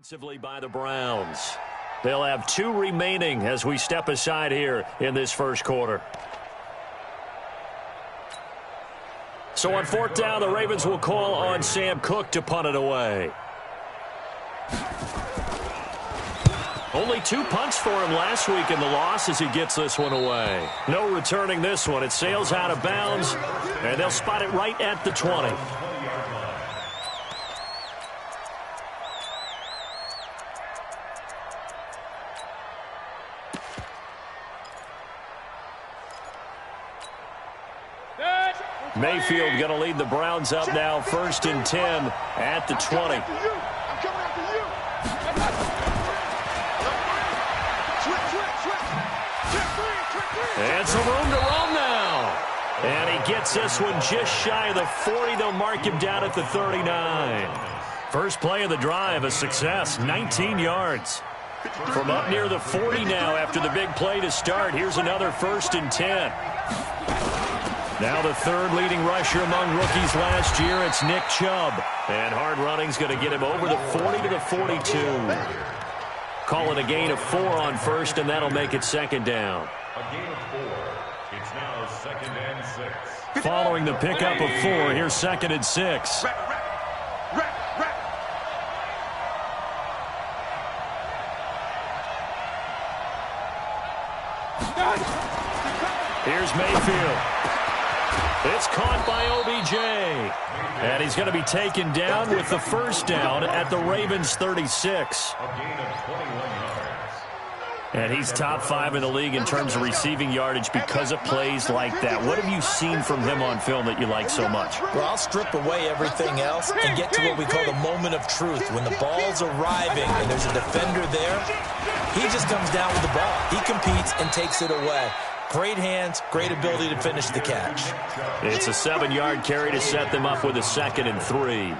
Defensively by the Browns. They'll have 2 remaining as we step aside here in this first quarter. So on 4th down, the Ravens will call on Sam Cook to punt it away. Only 2 punts for him last week in the loss as he gets this one away. No returning this one. It sails out of bounds, and they'll spot it right at the 20. Mayfield going to lead the Browns up now, 1st and 10 at the 20. And some room to run now. And he gets this one just shy of the 40. They'll mark him down at the 39. First play of the drive, a success, 19 yards. From up near the 40 now after the big play to start. Here's another 1st and 10. Now the 3rd leading rusher among rookies last year, it's Nick Chubb. And hard running's going to get him over the 40 to the 42. Call it a gain of 4 on 1st, and that'll make it 2nd down. A gain of 4. It's now 2nd and 6. Following the pickup of 4, here's 2nd and 6. Here's Mayfield. It's caught by OBJ. And he's going to be taken down with the 1st down at the Ravens' 36. A gain of 21 yards. And he's top 5 in the league in terms of receiving yardage because of plays like that. What have you seen from him on film that you like so much? Well, I'll strip away everything else and get to what we call the moment of truth. When the ball's arriving and there's a defender there, he just comes down with the ball. He competes and takes it away. Great hands, great ability to finish the catch. It's a 7-yard carry to set them up with a 2nd and 3.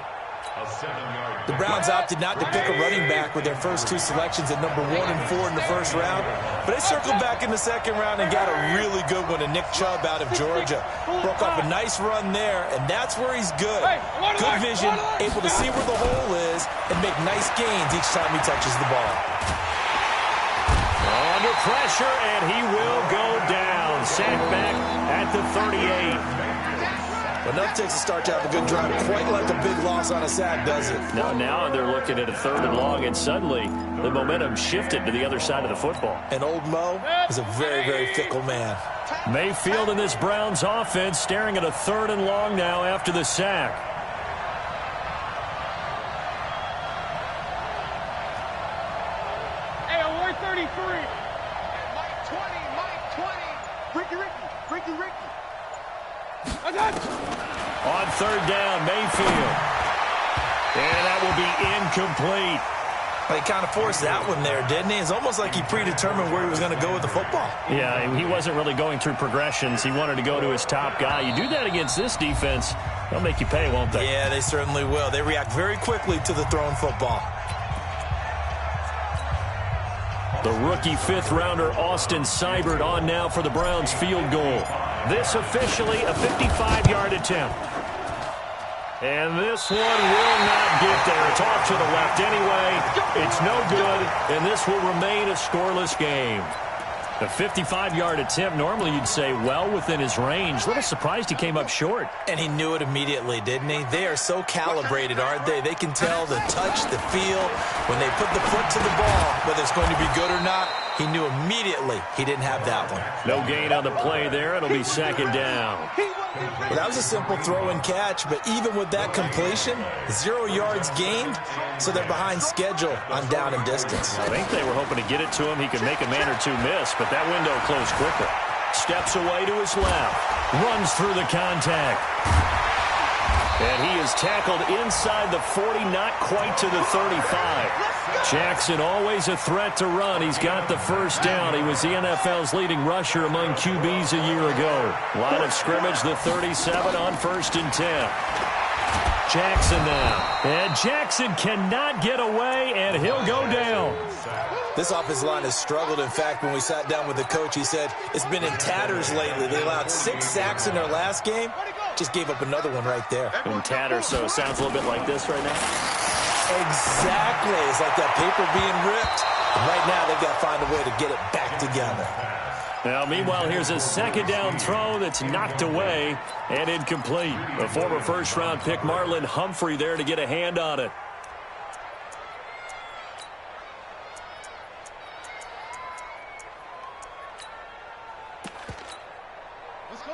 The Browns opted not to pick a running back with their first 2 selections at number 1 and 4 in the 1st round. But they circled back in the 2nd round and got a really good one to Nick Chubb out of Georgia. Broke off a nice run there, and that's where he's good. Good vision, able to see where the hole is and make nice gains each time he touches the ball. Under pressure, and he will go down. Sacked back at the 38. Enough takes a start to have a good drive. Quite like a big loss on a sack, does it? Now they're looking at a 3rd and long, and suddenly the momentum shifted to the other side of the football. And old Mo is a very, very fickle man. Mayfield in this Browns offense staring at a 3rd and long now after the sack. Hey, award 33. Ricky. On 3rd down, Mayfield. And that will be incomplete. Well, he kind of forced that one there, didn't he? It's almost like he predetermined where he was going to go with the football. Yeah, he wasn't really going through progressions. He wanted to go to his top guy. You do that against this defense, they'll make you pay, won't they? Yeah, they certainly will. They react very quickly to the thrown football. The rookie 5th-rounder Austin Seibert on now for the Browns field goal. This officially a 55-yard attempt. And this one will not get there. It's off to the left anyway. It's no good, and this will remain a scoreless game. The 55-yard attempt, normally you'd say well within his range. A little surprised he came up short. And he knew it immediately, didn't he? They are so calibrated, aren't they? They can tell the touch, the feel. When they put the foot to the ball, whether it's going to be good or not, he knew immediately he didn't have that one. No gain on the play there. It'll be 2nd down. Well, that was a simple throw and catch, but even with that completion, 0 yards gained, so they're behind schedule on down and distance. I think they were hoping to get it to him. He could make a man or 2 miss, but that window closed quickly. Steps away to his left. Runs through the contact. And he is tackled inside the 40, not quite to the 35. Jackson always a threat to run. He's got the 1st down. He was the NFL's leading rusher among QBs a year ago. Line of scrimmage, the 37 on 1st and 10. Jackson now. And Jackson cannot get away, and he'll go down. This offensive line has struggled. In fact, when we sat down with the coach, he said it's been in tatters lately. They allowed 6 sacks in their last game. Just gave up another one right there. In tatters, so it sounds a little bit like this right now. Exactly. It's like that paper being ripped. And right now, they've got to find a way to get it back together. Now, meanwhile, here's a second down throw that's knocked away and incomplete. The former first-round pick, Marlon Humphrey, there to get a hand on it.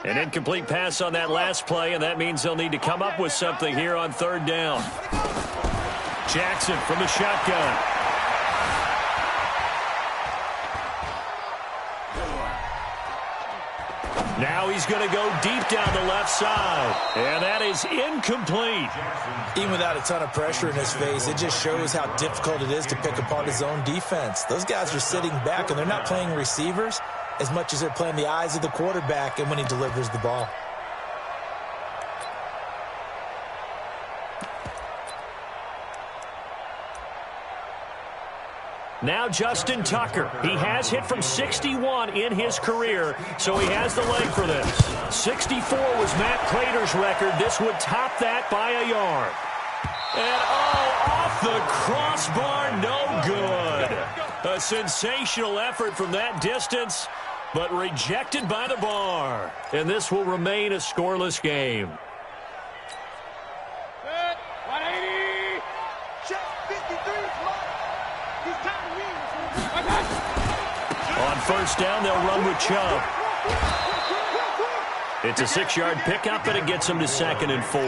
An incomplete pass on that last play, and that means they'll need to come up with something here on third down. Jackson from the shotgun. Now he's going to go deep down the left side, and that is incomplete. Even without a ton of pressure in his face, it just shows how difficult it is to pick apart his own defense. Those guys are sitting back, and they're not playing receivers as much as they're playing the eyes of the quarterback and when he delivers the ball. Now Justin Tucker. He has hit from 61 in his career, so he has the leg for this. 64 was Matt Prater's record. This would top that by a yard. And, off the crossbar, no good. A sensational effort from that distance, but rejected by the bar. And this will remain a scoreless game. On first down, they'll run with Chubb. It's a 6-yard pickup, and it gets them to 2nd and 4.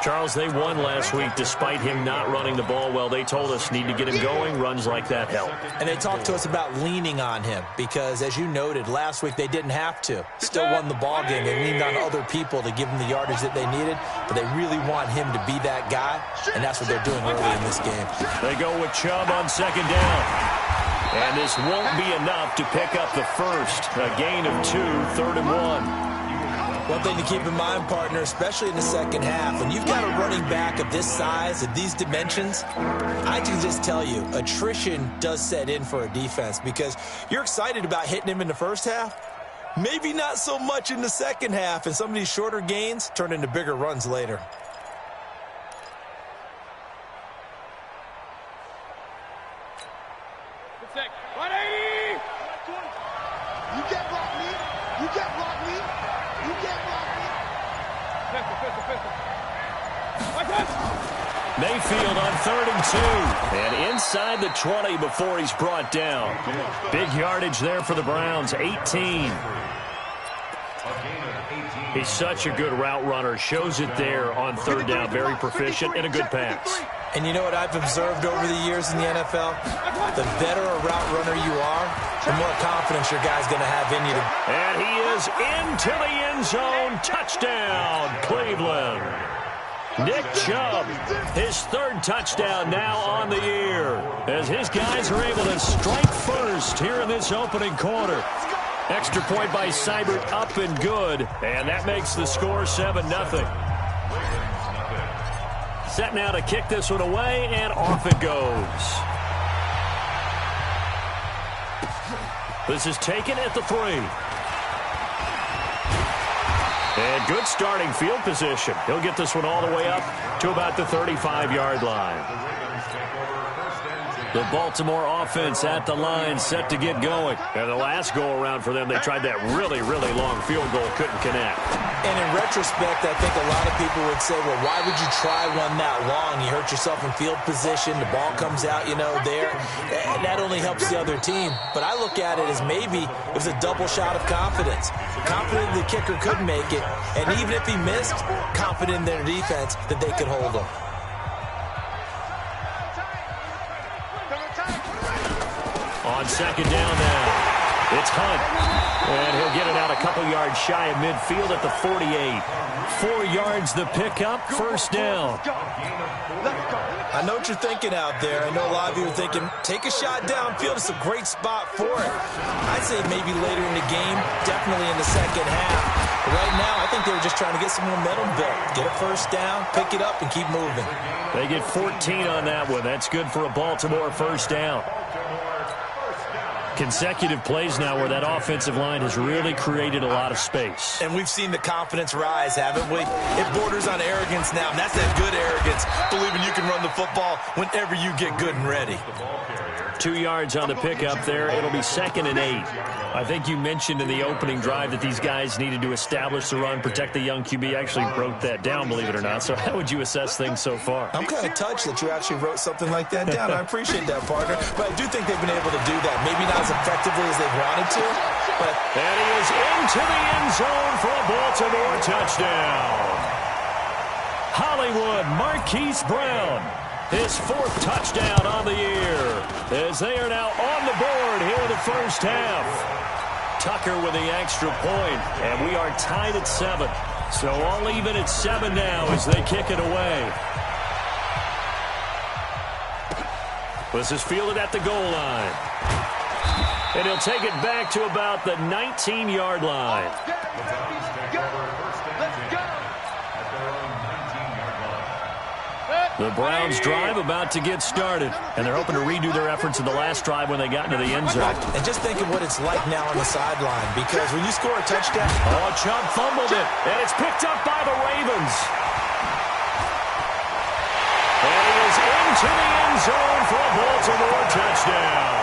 Charles, they won last week despite him not running the ball well. They told us need to get him going. Runs like that help. And they talked to us about leaning on him because, as you noted, last week they didn't have to. Still won the ball game. They leaned on other people to give them the yardage that they needed, but they really want him to be that guy, and that's what they're doing early in this game. They go with Chubb on 2nd down. And this won't be enough to pick up the first. A gain of 2, 3rd and 1. One thing to keep in mind, partner, especially in the second half, when you've got a running back of this size, of these dimensions, I can just tell you, attrition does set in for a defense because you're excited about hitting him in the first half, maybe not so much in the second half, and some of these shorter gains turn into bigger runs later. Mayfield on 3rd and 2. And inside the 20 before he's brought down. Big yardage there for the Browns, 18. He's such a good route runner. Shows it there on 3rd down. Very proficient and a good pass. And you know what I've observed over the years in the NFL? The better a route runner you are, the more confidence your guy's going to have in you. And he is into the end zone. Touchdown, Cleveland. Nick Chubb, his 3rd touchdown now on the year, as his guys are able to strike first here in this opening quarter. Extra point by Seibert, up and good, and that makes the score 7-0. Set now to kick this one away, and off it goes. This is taken at the 3. And good starting field position. He'll get this one all the way up to about the 35-yard line. The Baltimore offense at the line, set to get going. And the last go-around for them, they tried that really, really long field goal, couldn't connect. And in retrospect, I think a lot of people would say, well, why would you try one that long? You hurt yourself in field position. The ball comes out, there. That only helps the other team. But I look at it as maybe it was a double shot of confidence. Confident the kicker could make it. And even if he missed, confident in their defense that they could hold him. On 2nd down now, it's Hunt. And he'll get it out a couple yards shy of midfield at the 48. 4 yards the pickup, 1st down. I know what you're thinking out there. I know a lot of you are thinking, take a shot downfield. It's a great spot for it. I'd say maybe later in the game, definitely in the second half. But right now, I think they were just trying to get some momentum built. Get a 1st down, pick it up, and keep moving. They get 14 on that one. That's good for a Baltimore 1st down. Consecutive plays now where that offensive line has really created a lot of space. And we've seen the confidence rise, haven't we? It borders on arrogance now, and that's that good arrogance, believing you can football whenever you get good and ready. 2 yards on the pickup there. It'll be 2nd and 8. I think you mentioned in the opening drive that these guys needed to establish the run, protect the young QB. Actually wrote that down, believe it or not. So how would you assess things so far? I'm kind of touched that you actually wrote something like that down. I appreciate that, partner. But I do think they've been able to do that. Maybe not as effectively as they wanted to. But and he is into the end zone for a Baltimore touchdown. Hollywood Marquise Brown, his 4th touchdown on the year, as they are now on the board here in the first half. Tucker with the extra point, and we are tied at 7. So all even at 7 now as they kick it away. This is fielded at the goal line. And he'll take it back to about the 19-yard line. The Browns drive about to get started, and they're hoping to redo their efforts in the last drive when they got into the end zone. And just think of what it's like now on the sideline, because when you score a touchdown... Oh, Chubb fumbled it, and it's picked up by the Ravens. And he is into the end zone for a Baltimore touchdown.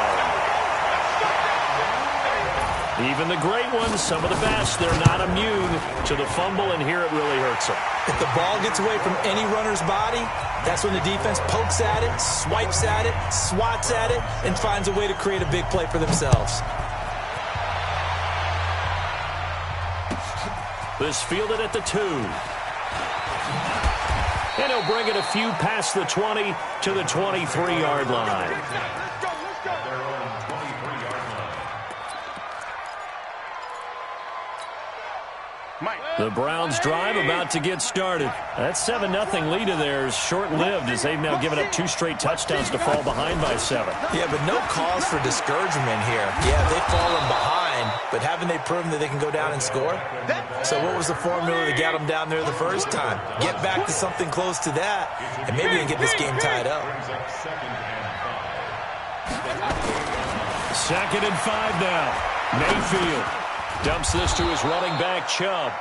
Even the great ones, some of the best, they're not immune to the fumble, and here it really hurts them. If the ball gets away from any runner's body, that's when the defense pokes at it, swipes at it, swats at it, and finds a way to create a big play for themselves. This fielded at the 2. And he'll bring it a few past the 20 to the 23-yard line. The Browns drive about to get started. That 7-0 lead of theirs short-lived as they've now given up 2 straight touchdowns to fall behind by 7. Yeah, but no cause for discouragement here. Yeah, they've fallen behind, but haven't they proven that they can go down and score? So what was the formula that got them down there the first time? Get back to something close to that, and maybe they can get this game tied up. 2nd and 5 now. Mayfield dumps this to his running back, Chubb.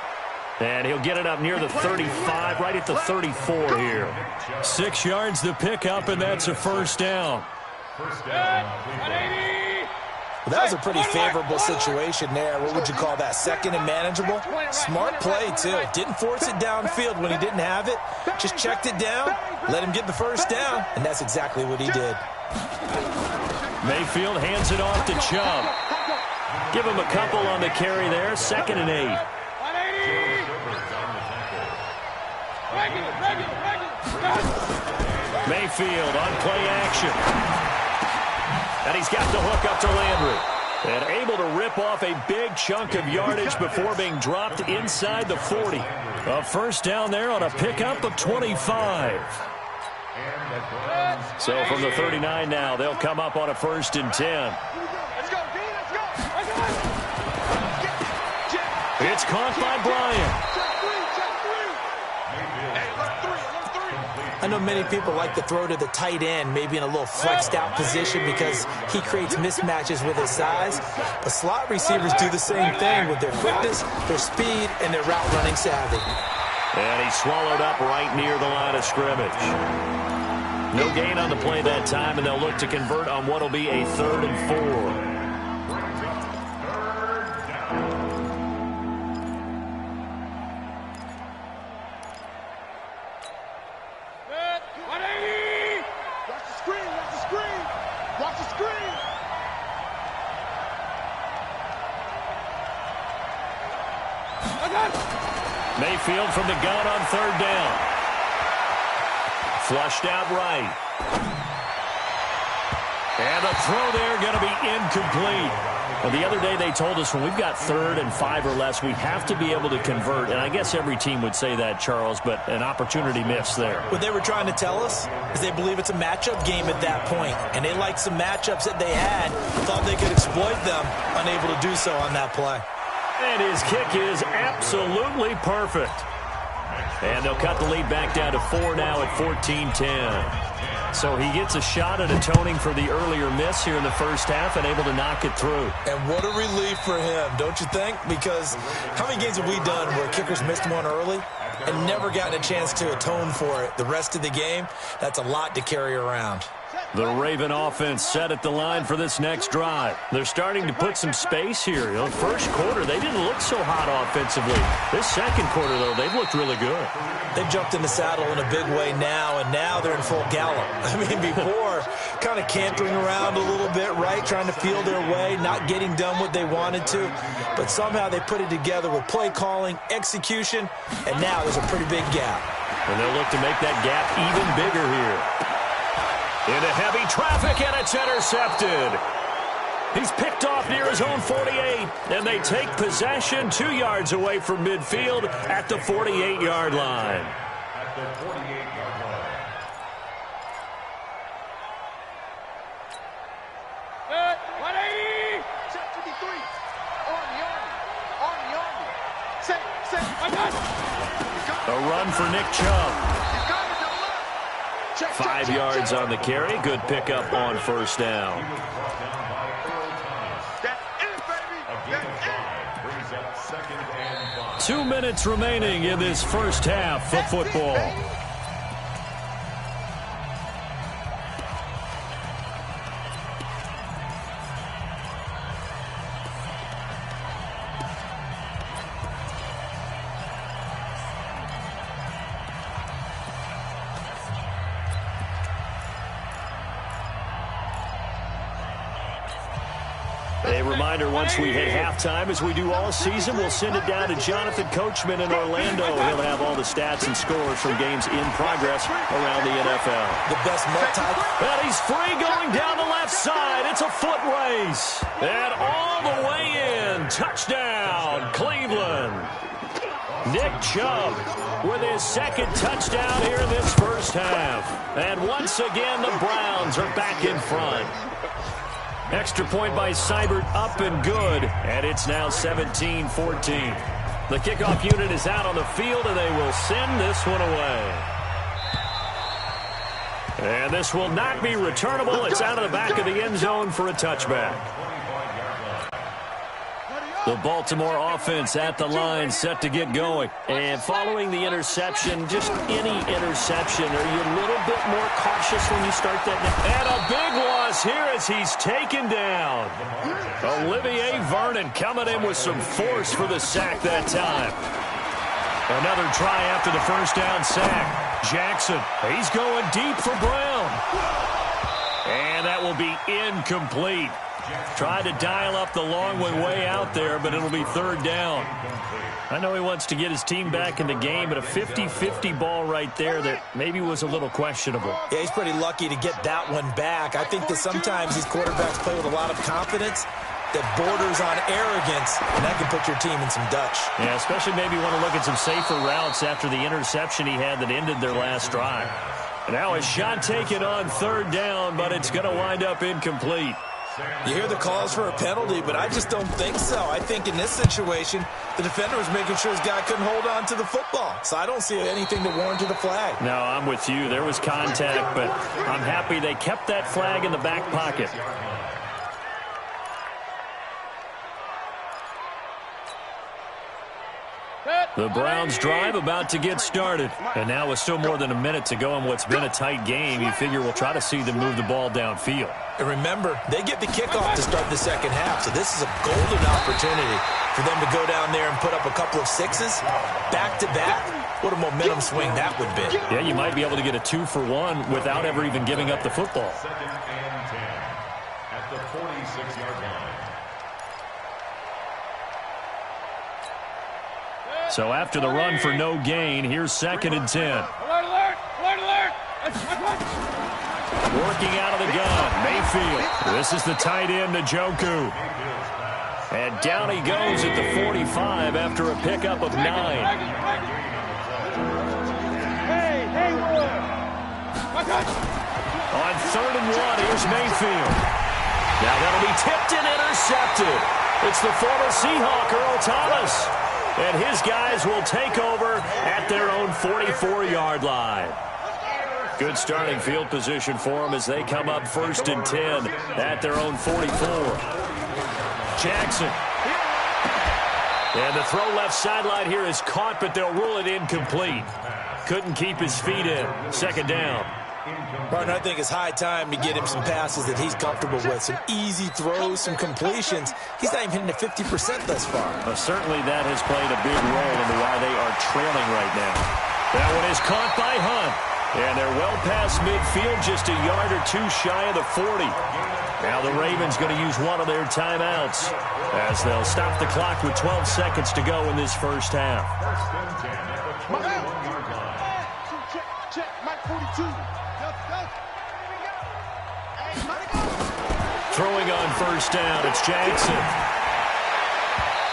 And he'll get it up near the 35, right at the 34 here. 6 yards to pick up, and that's a first down. Well, that was a pretty favorable situation there. What would you call that? 2nd and manageable? Smart play, too. Didn't force it downfield when he didn't have it. Just checked it down, let him get the first down, and that's exactly what he did. Mayfield hands it off to Chubb. Give him a couple on the carry there. 2nd and 8. Mayfield on play action. And he's got the hook up to Landry. And able to rip off a big chunk of yardage before being dropped inside the 40. A first down there on a pickup of 25. So from the 39 now, they'll come up on a 1st and 10. It's caught by Bryant. I know many people like to throw to the tight end, maybe in a little flexed out position because he creates mismatches with his size. But slot receivers do the same thing with their quickness, their speed, and their route running savvy. And he swallowed up right near the line of scrimmage. No gain on the play that time, and they'll look to convert on what will be a 3rd and 4. Mayfield from the gun on 3rd down. Flushed out right. And the throw there going to be incomplete. Well, the other day they told us when we've got 3rd and 5 or less, we have to be able to convert. And I guess every team would say that, Charles, but an opportunity missed there. What they were trying to tell us is they believe it's a matchup game at that point. And they liked some matchups that they had, thought they could exploit them, unable to do so on that play. And his kick is absolutely perfect. And they'll cut the lead back down to 4 now at 14-10. So he gets a shot at atoning for the earlier miss here in the first half and able to knock it through. And what a relief for him, don't you think? Because how many games have we done where kickers missed one early? and never gotten a chance to atone for it. The rest of the game, that's a lot to carry around. The Raven offense set at the line for this next drive. They're starting to put some space here. You know, first quarter, they didn't look so hot offensively. This second quarter, though, they've looked really good. They've jumped in the saddle in a big way now, and now they're in full gallop. I mean, before, kind of cantering around a little bit, right, trying to feel their way, not getting done what they wanted to. But somehow they put it together with play calling, execution, and now there's a pretty big gap. And they'll look to make that gap even bigger here. Into heavy traffic, and it's intercepted. He's picked off near his own 48, and they take possession 2 yards away from midfield at the 48-yard line. At the 48-yard line. Good. 180. Set 53. On the army. Set. I got it. A run for Nick Chubb. 5 yards on the carry. Good pickup on first down. 2 minutes remaining in this first half of football. A reminder, once we hit halftime, as we do all season, we'll send it down to Jonathan Coachman in Orlando. He'll have all the stats and scores from games in progress around the NFL. The best And he's free going down the left side. It's a foot race. And all the way in. Touchdown, Cleveland. Nick Chubb with his second touchdown here in this first half. And once again, the Browns are back in front. Extra point by Seibert, up and good, and it's now 17-14. The kickoff unit is out on the field, and they will send this one away. And this will not be returnable. It's out of the back of the end zone for a touchback. The Baltimore offense at the line, set to get going. And following the interception, just any interception, are you a little bit more cautious when you start that? And a big loss here as he's taken down. Olivier Vernon coming in with some force for the sack that time. Another try after the first down sack. Jackson, he's going deep for Brown. And that will be incomplete. Tried to dial up the long one way out there, but it'll be third down. I know he wants to get his team back in the game, but a 50-50 ball right there that maybe was a little questionable. Yeah, he's pretty lucky to get that one back. I think that sometimes these quarterbacks play with a lot of confidence that borders on arrogance, and that can put your team in some Dutch. Yeah, especially maybe want to look at some safer routes after the interception he had that ended their last drive. And now a shot taken on third down, but it's going to wind up incomplete. You hear the calls for a penalty, but I just don't think so. I think in this situation, the defender was making sure his guy couldn't hold on to the football. So I don't see anything to warrant the flag. No, I'm with you. There was contact, but I'm happy they kept that flag in the back pocket. The Browns drive about to get started. And now with still more than a minute to go in what's been a tight game, you figure we'll try to see them move the ball downfield. And remember, they get the kickoff to start the second half, so this is a golden opportunity for them to go down there and put up a couple of sixes back-to-back. What a momentum swing that would be. Yeah, you might be able to get a 2-for-1 without ever even giving up the football. Second and 10 at the 46-yard line. So after the run for no gain, here's second and 10. Alert, alert, alert, alert. Working out of the gun, Mayfield. This is the tight end, Njoku. And down he goes at the 45 after a pickup of 9. Hey, On 3rd and 1, here's Mayfield. Now that'll be tipped and intercepted. It's the former Seahawk, Earl Thomas. And his guys will take over at their own 44-yard line. Good starting field position for them as they come up 1st and 10 at their own 44. Jackson. And the throw left sideline here is caught, but they'll rule it incomplete. Couldn't keep his feet in. Second down. Martin, I think it's high time to get him some passes that he's comfortable with. Some easy throws, some completions. He's not even hitting at 50% thus far. Well, certainly that has played a big role into why they are trailing right now. That one is caught by Hunt. And they're well past midfield, just a yard or two shy of the 40. Now the Ravens going to use one of their timeouts as they'll stop the clock with 12 seconds to go in this first half. Check, Mike 42. Throwing on first down, it's Jackson.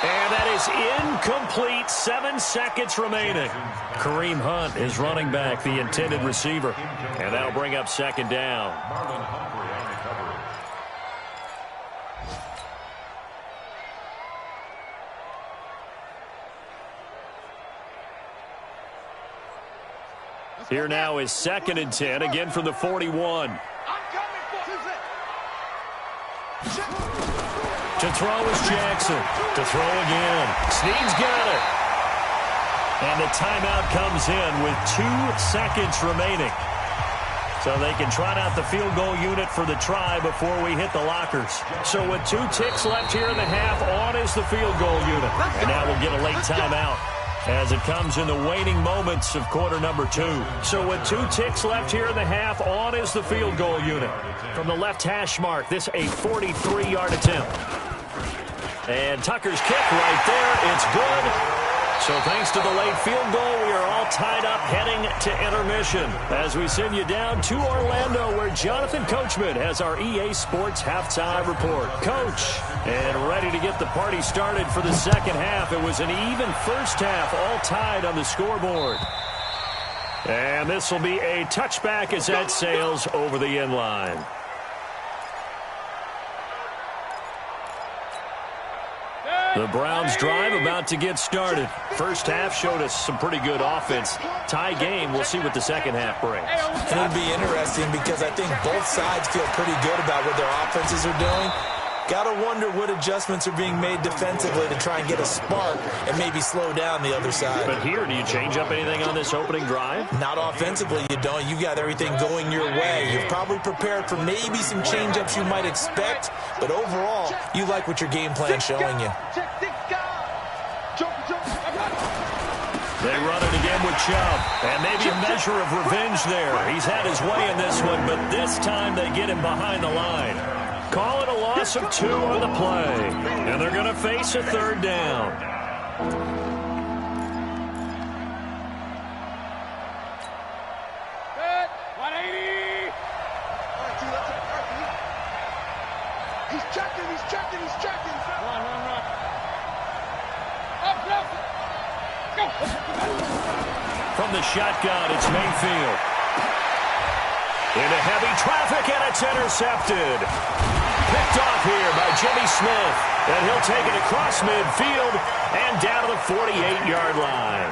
And that is incomplete. 7 seconds remaining. Kareem Hunt is running back, the intended receiver. And that'll bring up second down. Here now is 2nd and 10, again from the 41. To throw is Jackson. To throw again. Snead's got it. And the timeout comes in with 2 seconds remaining. So they can trot out the field goal unit for the try before we hit the lockers. So with 2 ticks left here in the half, on is the field goal unit. And now we'll get a late timeout as it comes in the waning moments of quarter number 2. So with 2 ticks left here in the half, on is the field goal unit. From the left hash mark, this a 43-yard attempt. And Tucker's kick right there. It's good. So thanks to the late field goal, we are all tied up heading to intermission as we send you down to Orlando where Jonathan Coachman has our EA Sports halftime report. Coach, and ready to get the party started for the second half. It was an even first half, all tied on the scoreboard. And this will be a touchback as that sails over the end line. The Browns drive about to get started. First half showed us some pretty good offense. Tie game, we'll see what the second half brings. It'll be interesting because I think both sides feel pretty good about what their offenses are doing. Got to wonder what adjustments are being made defensively to try and get a spark and maybe slow down the other side. But here, do you change up anything on this opening drive? Not offensively, you don't. You got everything going your way. You've probably prepared for maybe some change-ups you might expect, but overall, you like what your game plan's showing you. They run it again with Chubb, and maybe a measure of revenge there. He's had his way in this one, but this time they get him behind the line. Call it a loss of 2 on the play, and they're going to face a third down. Good. 180. He's checking. Run. Up, left. Go. From the shotgun, it's Mayfield. Into heavy traffic, and it's intercepted. Picked off here by Jimmy Smith. And he'll take it across midfield and down to the 48-yard line.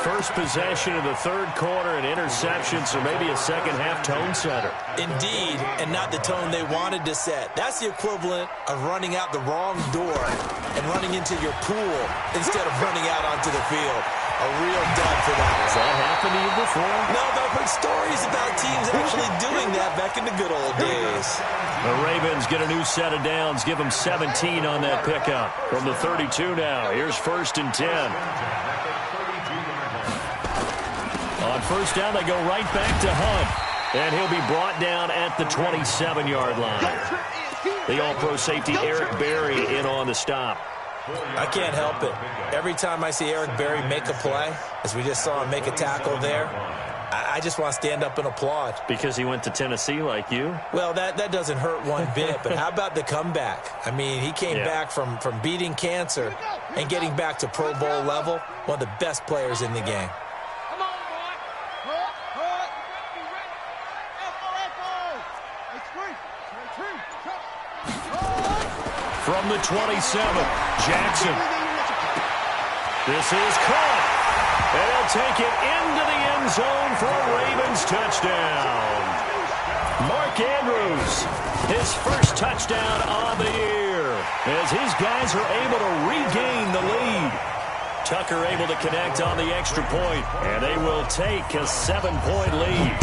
First possession of the third quarter, an interception, so maybe a second-half tone setter. Indeed, and not the tone they wanted to set. That's the equivalent of running out the wrong door and running into your pool instead of running out onto the field. A real dud for that. Has that happened to you before? No, but I've heard stories about teams actually doing that back in the good old days. The Ravens get a new set of downs, give them 17 on that pickup. From the 32 now, here's 1st and 10. On first down, they go right back to Hunt. And he'll be brought down at the 27-yard line. The all-pro safety Eric Berry in on the stop. I can't help it. Every time I see Eric Berry make a play, as we just saw him make a tackle there, I just want to stand up and applaud. Because he went to Tennessee like you? Well, that doesn't hurt one bit, but how about the comeback? I mean, he came back from beating cancer and getting back to Pro Bowl level, one of the best players in the game. Come on, boy. Hurt. It's free. From the 27, Jackson. This is caught. And he'll take it into the end zone for a Ravens touchdown. Mark Andrews, his first touchdown of the year. as his guys are able to regain the lead. Tucker able to connect on the extra point, and they will take a 7-point lead.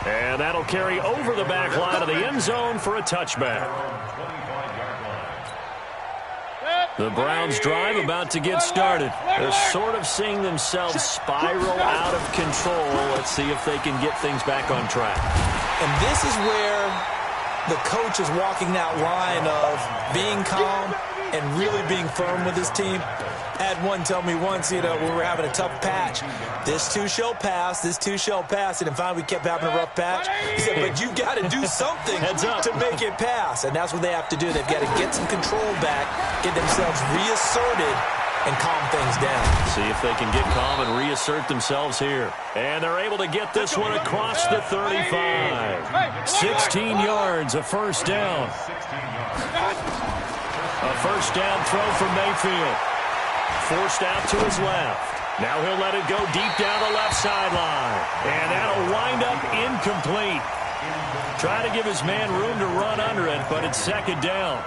And that'll carry over the back line of the end zone for a touchback. The Browns drive about to get started. They're sort of seeing themselves spiral out of control. Let's see if they can get things back on track. And this is where the coach is walking that line of being calm and really being firm with his team. I had one tell me once, when we were having a tough patch, this too shall pass, this too shall pass. And finally we kept having a rough patch. He said, but you got to do something to make it pass. And that's what they have to do. They've got to get some control back, get themselves reasserted, and calm things down. See if they can get calm and reassert themselves here. And they're able to get this one across the 35. 16 yards, a first down. A first down throw from Mayfield. Forced out to his left. Now he'll let it go deep down the left sideline. And that'll wind up incomplete. Try to give his man room to run under it, but it's second down.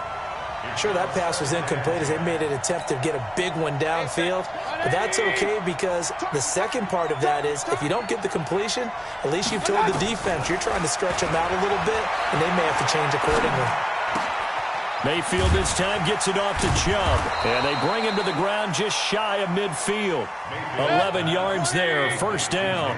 Sure, that pass was incomplete as they made an attempt to get a big one downfield. But that's okay because the second part of that is if you don't get the completion, at least you've told the defense you're trying to stretch them out a little bit, and they may have to change accordingly. Mayfield this time gets it off to Chubb. And they bring him to the ground just shy of midfield. 11 yards there, first down.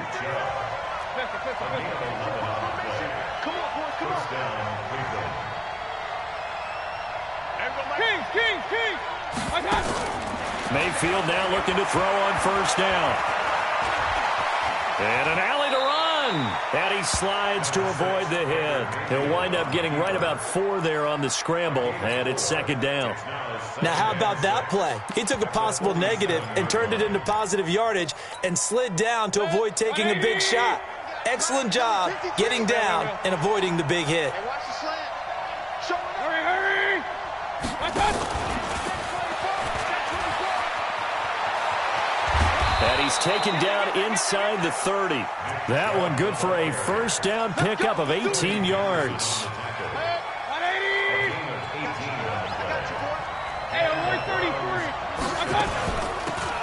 Mayfield now looking to throw on first down. And an alley to run. And he slides to avoid the hit. He'll wind up getting right about 4 there on the scramble, and it's second down. Now, how about that play? He took a possible negative and turned it into positive yardage and slid down to avoid taking a big shot. Excellent job getting down and avoiding the big hit. Hurry! And he's taken down inside the 30. That one good for a first down pickup of 18 yards.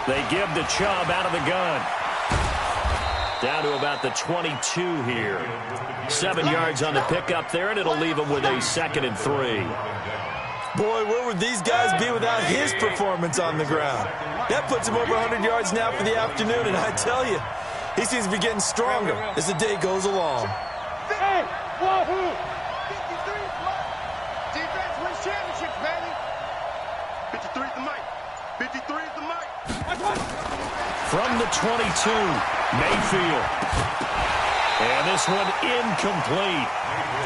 They give to Chubb out of the gun. Down to about the 22 here. 7 yards on the pickup there, and it'll leave him with a 2nd and 3. Boy, where would these guys be without his performance on the ground? That puts him over 100 yards now for the afternoon, and I tell you, he seems to be getting stronger as the day goes along. Hey, wahoo! 53, defense wins championships, baby. 53 is the mic. 53 is the mic. From the 22, Mayfield. And this one incomplete.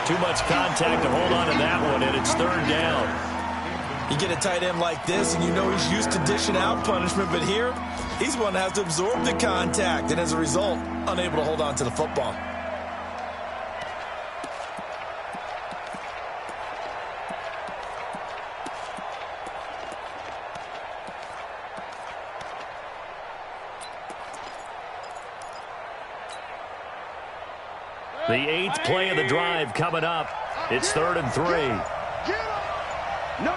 Too much contact to hold on to that one, and it's third down. You get a tight end like this, and you know he's used to dishing out punishment, but here, he's one that has to absorb the contact, and as a result, unable to hold on to the football. The 8th play of the drive coming up. It's 3rd and 3. No.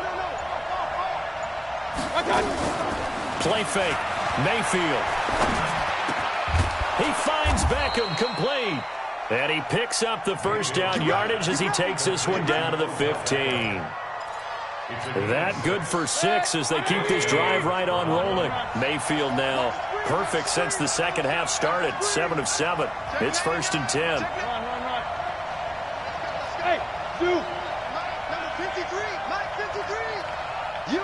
Play fake. Mayfield. He finds Beckham complete. And he picks up the first down yardage as he takes this one down to the 15. That good for 6 as they keep this drive right on rolling. Mayfield now perfect since the second half started. 7 of 7. It's 1st and 10. Hey, you. Number 53. Mike 53. You.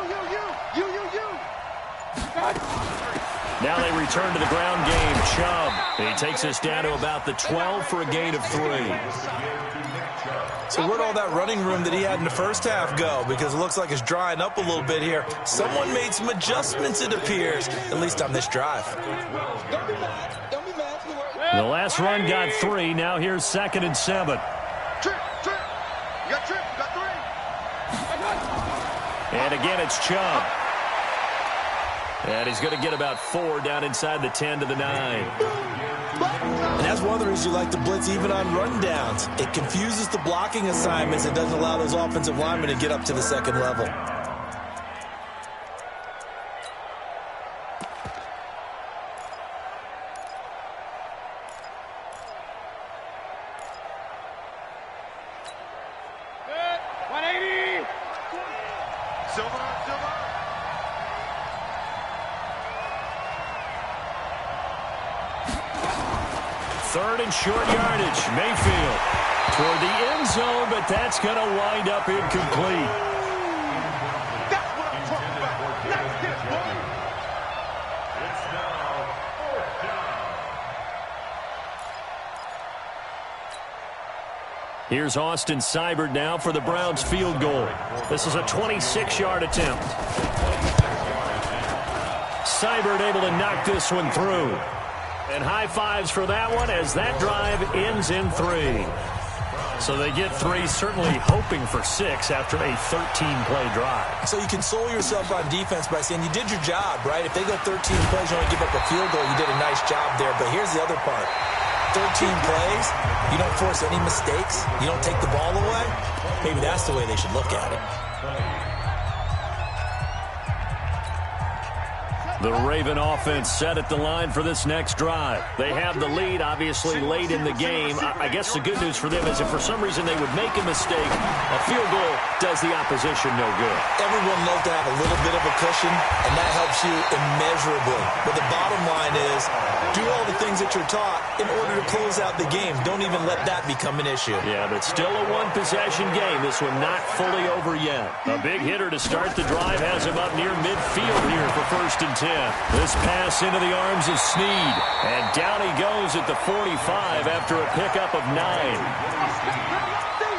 Now they return to the ground game. Chubb. He takes us down to about the 12 for a gain of 3. So where'd all that running room that he had in the first half go? Because it looks like it's drying up a little bit here. Someone made some adjustments, it appears, at least on this drive. The last run got 3. Now here's 2nd and 7. Trip. You got 3. And again, it's Chubb. And he's going to get about 4 down inside the 10 to the 9. And that's one of the reasons you like to blitz even on rundowns. It confuses the blocking assignments and doesn't allow those offensive linemen to get up to the second level. Third and short yardage. Mayfield toward the end zone, but that's going to wind up incomplete. That's what I'm talking about. Nice catch, boy. It's now 4th down. Here's Austin Seibert now for the Browns field goal. This is a 26-yard attempt. Seibert able to knock this one through. And high fives for that one as that drive ends in 3. So they get 3, certainly hoping for 6 after a 13-play drive. So you console yourself on defense by saying you did your job, right? If they go 13 plays, you only give up a field goal, you did a nice job there. But here's the other part. 13 plays, you don't force any mistakes, you don't take the ball away. Maybe that's the way they should look at it. The Raven offense set at the line for this next drive. They have the lead, obviously, late in the game. I guess the good news for them is if for some reason they would make a mistake, a field goal does the opposition no good. Everyone loves to have a little bit of a cushion, and that helps you immeasurably. But the bottom line is, do all the things that you're taught in order to close out the game. Don't even let that become an issue. Yeah, but still a one-possession game. This one not fully over yet. A big hitter to start the drive has him up near midfield here for 1st and 10. This pass into the arms of Snead. And down he goes at the 45 after a pickup of 9.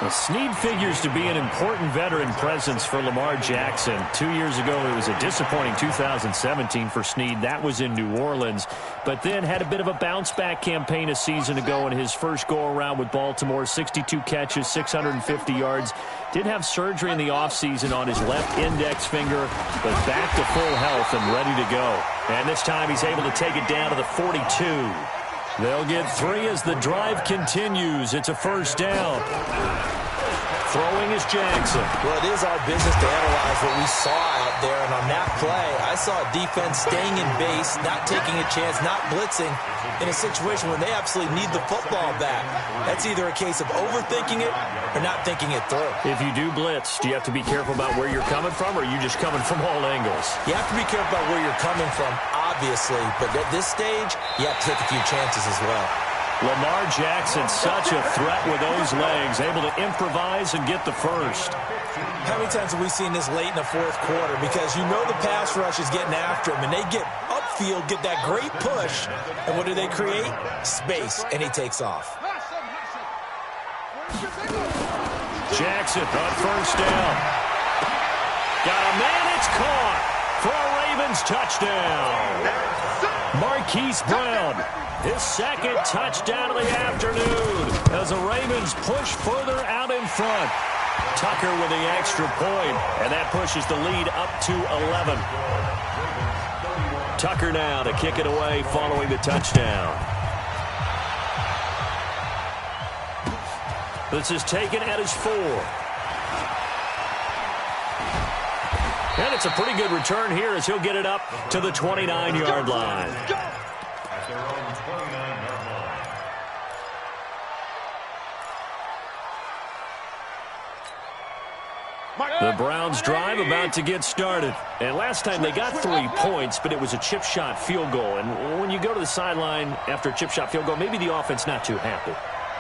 Well, Snead figures to be an important veteran presence for Lamar Jackson. 2 years ago, it was a disappointing 2017 for Snead. That was in New Orleans. But then had a bit of a bounce-back campaign a season ago in his first go-around with Baltimore. 62 catches, 650 yards. Did have surgery in the offseason on his left index finger, but back to full health and ready to go. And this time he's able to take it down to the 42. They'll get 3 as the drive continues. It's a 1st down. Throwing is Jackson. Well, it is our business to analyze what we saw out there. And on that play, I saw a defense staying in base, not taking a chance, not blitzing in a situation when they absolutely need the football back. That's either a case of overthinking it or not thinking it through. If you do blitz, do you have to be careful about where you're coming from, or are you just coming from all angles? You have to be careful about where you're coming from, obviously. But at this stage, you have to take a few chances as well. Lamar Jackson, such a threat with those legs, able to improvise and get the 1st. How many times have we seen this late in the 4th quarter? Because you know the pass rush is getting after him, and they get upfield, get that great push, and what do they create? Space, and he takes off. Jackson on 1st down. Got a man, it's caught for a Ravens touchdown. Marquise Brown. His 2nd touchdown of the afternoon as the Ravens push further out in front. Tucker with the extra point, and that pushes the lead up to 11. Tucker now to kick it away following the touchdown. This is taken at his 4. And it's a pretty good return here as he'll get it up to the 29-yard line. At their own 29-yard line. The Browns drive about to get started. And last time they got 3 points, but it was a chip shot field goal. And when you go to the sideline after a chip shot field goal, maybe the offense not too happy.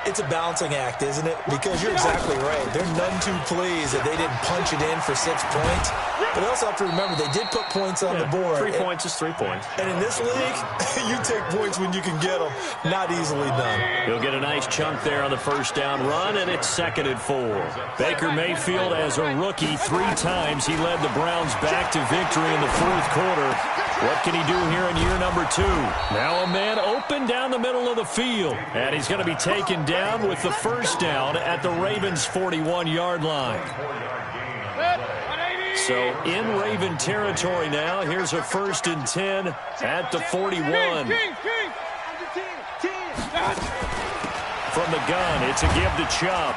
It's a balancing act, isn't it? Because you're exactly right. They're none too pleased that they didn't punch it in for 6 points. But they also have to remember they did put points on the board. 3 points is 3 points. And in this league, you take points when you can get them. Not easily done. He'll get a nice chunk there on the 1st down run, and it's 2nd and 4. Baker Mayfield, as a rookie, 3 times he led the Browns back to victory in the 4th quarter. What can he do here in year number 2? Now a man open down the middle of the field. And he's going to be taken down with the 1st down at the Ravens' 41-yard line. So in Raven territory now. Here's a 1st and 10 at the 41. From the gun, it's a give to Chubb.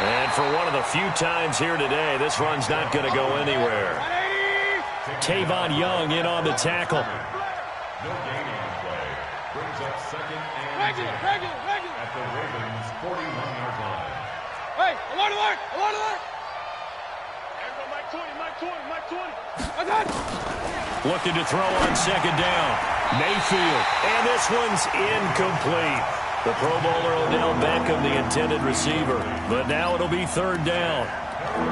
And for one of the few times here today, this run's not going to go anywhere. Tavon Young in on the tackle. No gain on the play. Brings up 2nd and 10 at the Ravens' 41-yard line. Hey, alert! Looking to throw on 2nd down. Mayfield. And this one's incomplete. The Pro Bowler Odell Beckham, the intended receiver. But now it'll be 3rd down.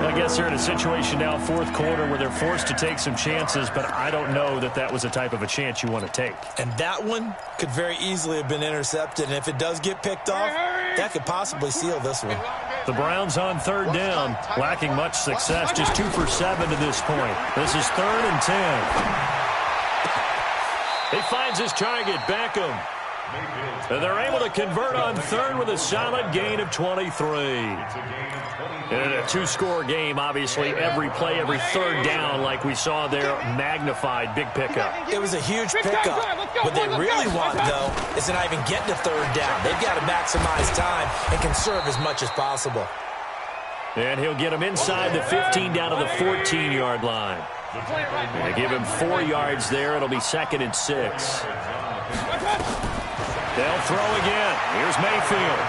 I guess they're in a situation now, 4th quarter, where they're forced to take some chances, but I don't know that that was the type of a chance you want to take. And that one could very easily have been intercepted, and if it does get picked off, that could possibly seal this one. The Browns on 3rd down, lacking much success, just 2 for 7 to this point. This is 3rd and 10. He finds his target, Beckham. And they're able to convert on 3rd with a solid gain of 23. In a 2-score game, obviously, every play, every 3rd down, like we saw there, magnified, big pickup. It was a huge pickup. What they really want, though, is to not even get to 3rd down. They've got to maximize time and conserve as much as possible. And he'll get him inside the 15 down to the 14-yard line. They give him 4 yards there. It'll be 2nd and 6. They'll throw again. Here's Mayfield.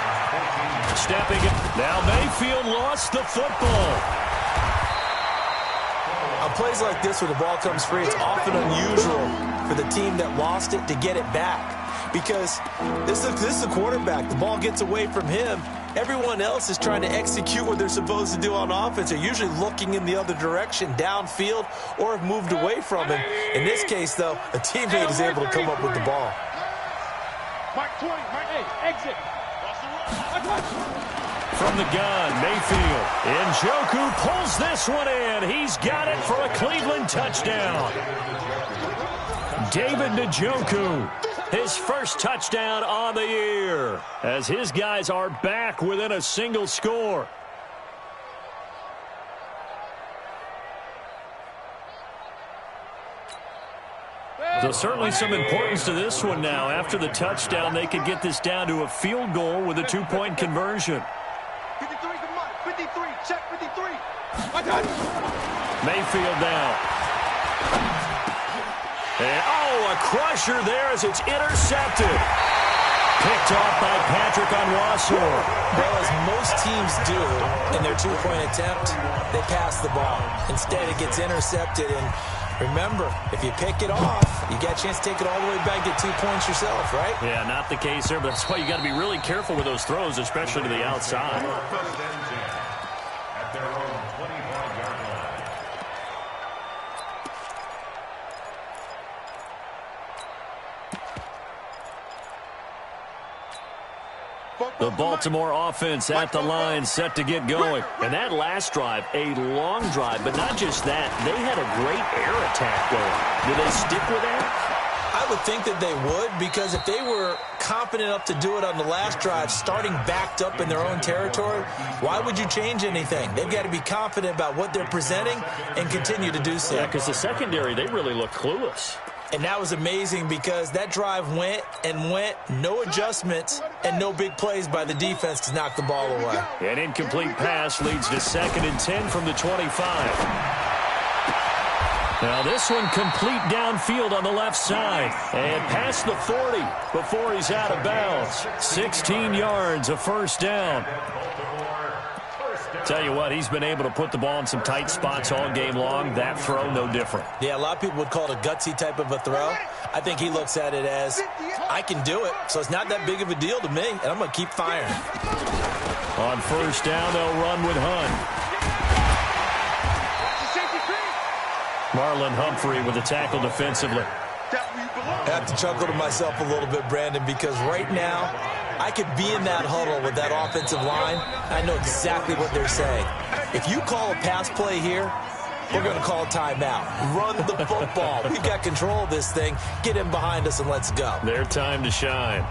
Stepping it. Now Mayfield lost the football. On plays like this where the ball comes free, it's often unusual for the team that lost it to get it back. Because this is a quarterback. The ball gets away from him. Everyone else is trying to execute what they're supposed to do on offense. They're usually looking in the other direction, downfield, or have moved away from him. In this case, though, a teammate is able to come up with the ball. Exit. From the gun, Mayfield. Njoku pulls this one in. He's got it for a Cleveland touchdown. David Njoku, his first touchdown on the year, as his guys are back within a single score. So certainly some importance to this one now. After the touchdown, they could get this down to a field goal with a 2-point conversion. 53's the money. 53. Check 53. Mayfield now. And, a crusher there as it's intercepted. Picked off by Patrick Onwuasor. Well, as most teams do in their 2-point attempt, they pass the ball. Instead, it gets intercepted, and remember, if you pick it off, you got a chance to take it all the way back, get 2 points yourself, right? Yeah, not the case there, but that's why you got to be really careful with those throws, especially to the outside. At their own 25-yard line. The Baltimore offense at the line, set to get going. And that last drive, a long drive, but not just that. They had a great air attack going. Do they stick with that? I would think that they would, because if they were confident enough to do it on the last drive, starting backed up in their own territory, why would you change anything? They've got to be confident about what they're presenting and continue to do so. Yeah, because the secondary, they really look clueless. And that was amazing because that drive went and went, no adjustments, and no big plays by the defense to knock the ball away. An incomplete pass leads to 2nd and 10 from the 25. Now this one complete downfield on the left side. And past the 40 before he's out of bounds. 16 yards, a 1st down. Tell you what, he's been able to put the ball in some tight spots all game long. That throw, no different. Yeah, a lot of people would call it a gutsy type of a throw. I think he looks at it as, I can do it, so it's not that big of a deal to me, and I'm going to keep firing. On 1st down, they'll run with Hunt. Marlon Humphrey with the tackle defensively. I have to chuckle to myself a little bit, Brandon, because right now, I could be in that huddle with that offensive line. I know exactly what they're saying. If you call a pass play here, we're going to call a timeout. Run the football. We've got control of this thing. Get in behind us and let's go. Their time to shine.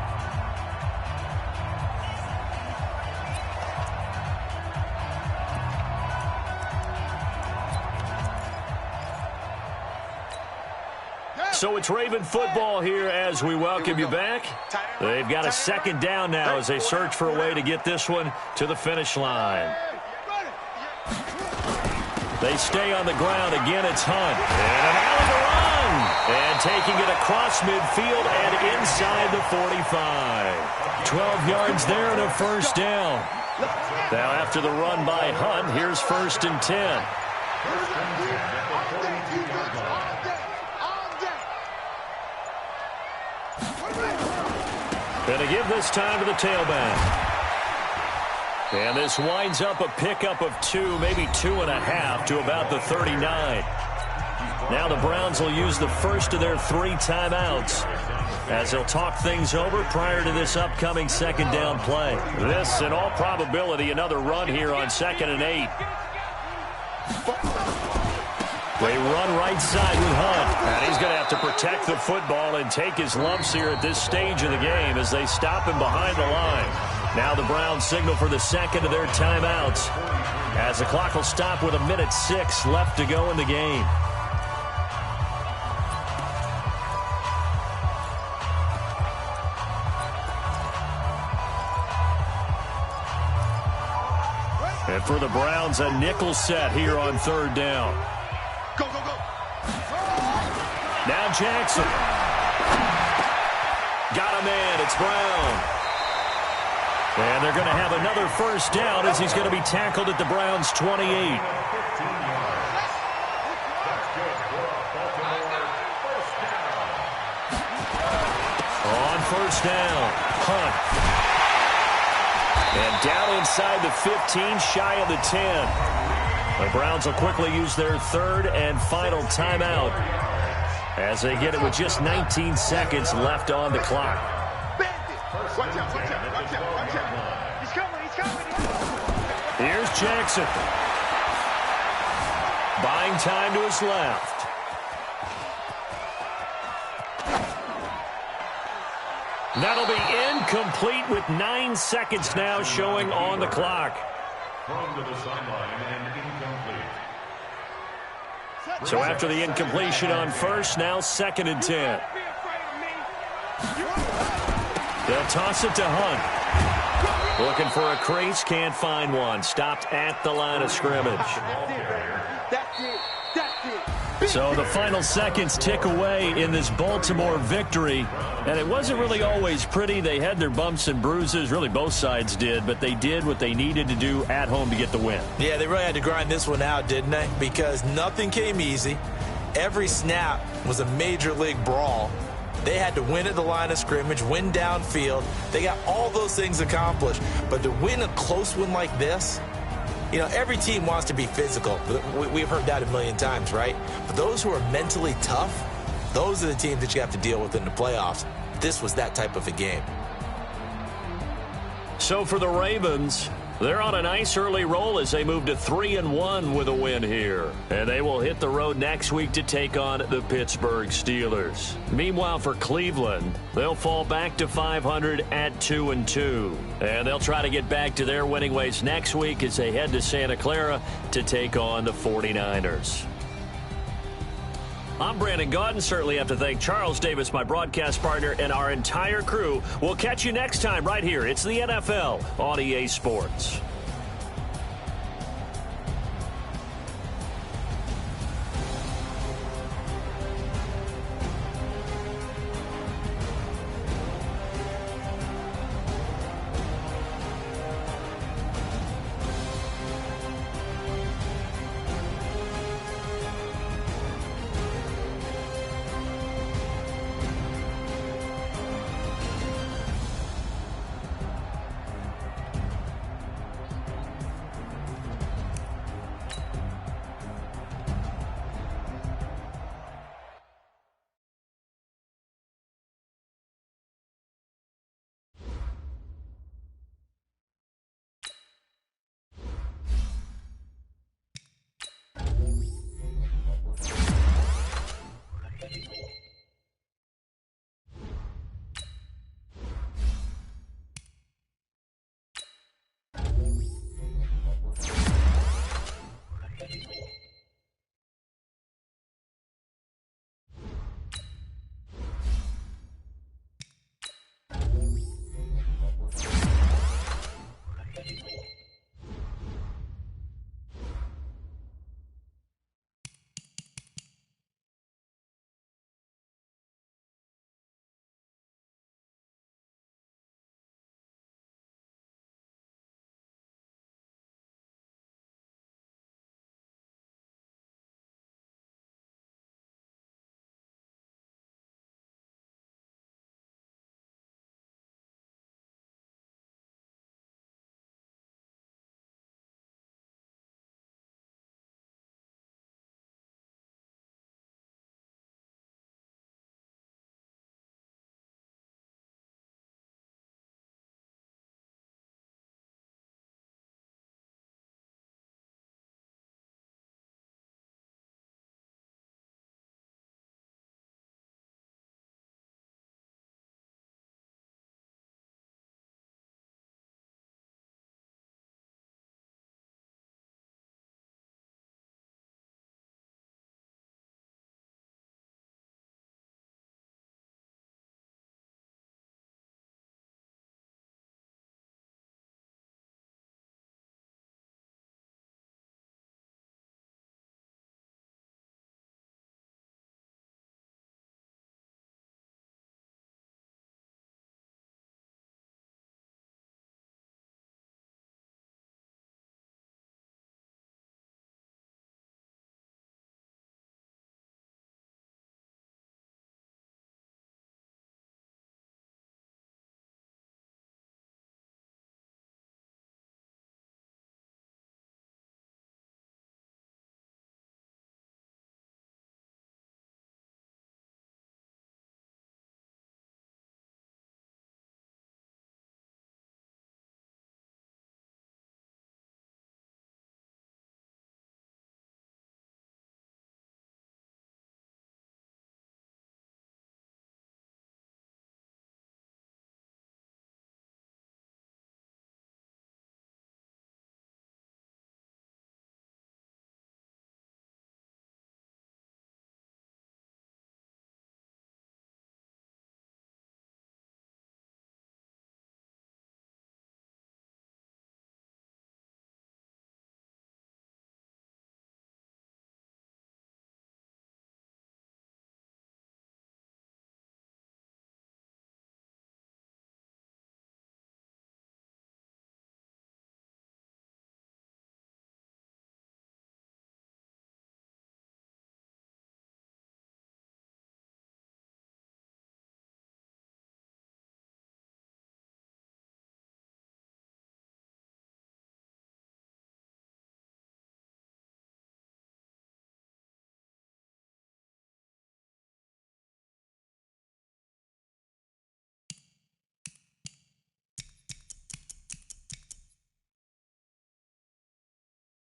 So it's Raven football here as we welcome you back. They've got a second down now as they search for a way to get this one to the finish line. They stay on the ground. Again, it's Hunt. And an alley to run. And taking it across midfield and inside the 45. 12 yards there and a first down. Now after the run by Hunt, here's 1st and 10. Going to give this time to the tailback. And this winds up a pickup of 2, maybe 2.5 to about the 39. Now the Browns will use the first of their 3 timeouts as they'll talk things over prior to this upcoming second down play. This, in all probability, another run here on 2nd and 8. They run right side with Hunt. And he's going to have to protect the football and take his lumps here at this stage of the game as they stop him behind the line. Now the Browns signal for the second of their timeouts as the clock will stop with 1:06 left to go in the game. And for the Browns, a nickel set here on 3rd down. Go, go, go. Now Jackson. Got a man. It's Brown. And they're going to have another first down as he's going to be tackled at the Browns' 28. On first down, Hunt. And down inside the 15, shy of the 10. The Browns will quickly use their 3rd and final timeout as they get it with just 19 seconds left on the clock. Watch out, watch out, watch out, watch out. He's coming, he's coming. Here's Jackson. Buying time to his left. That'll be incomplete with 9 seconds now showing on the clock. Thrown to the sideline and incomplete. So after the incompletion on first, now 2nd and 10. They'll toss it to Hunt. Looking for a crease, can't find one. Stopped at the line of scrimmage. So the final seconds tick away in this Baltimore victory. And it wasn't really always pretty. They had their bumps and bruises. Really, both sides did. But they did what they needed to do at home to get the win. Yeah, they really had to grind this one out, didn't they? Because nothing came easy. Every snap was a major league brawl. They had to win at the line of scrimmage, win downfield. They got all those things accomplished. But to win a close one like this, you know, every team wants to be physical. We've heard that a million times, right? But those who are mentally tough, those are the teams that you have to deal with in the playoffs. This was that type of a game. So for the Ravens, they're on a nice early roll as they move to 3-1 with a win here. And they will hit the road next week to take on the Pittsburgh Steelers. Meanwhile, for Cleveland, they'll fall back to 500 at 2-2. And they'll try to get back to their winning ways next week as they head to Santa Clara to take on the 49ers. I'm Brandon Gaudin. Certainly have to thank Charles Davis, my broadcast partner, and our entire crew. We'll catch you next time right here. It's the NFL on EA Sports.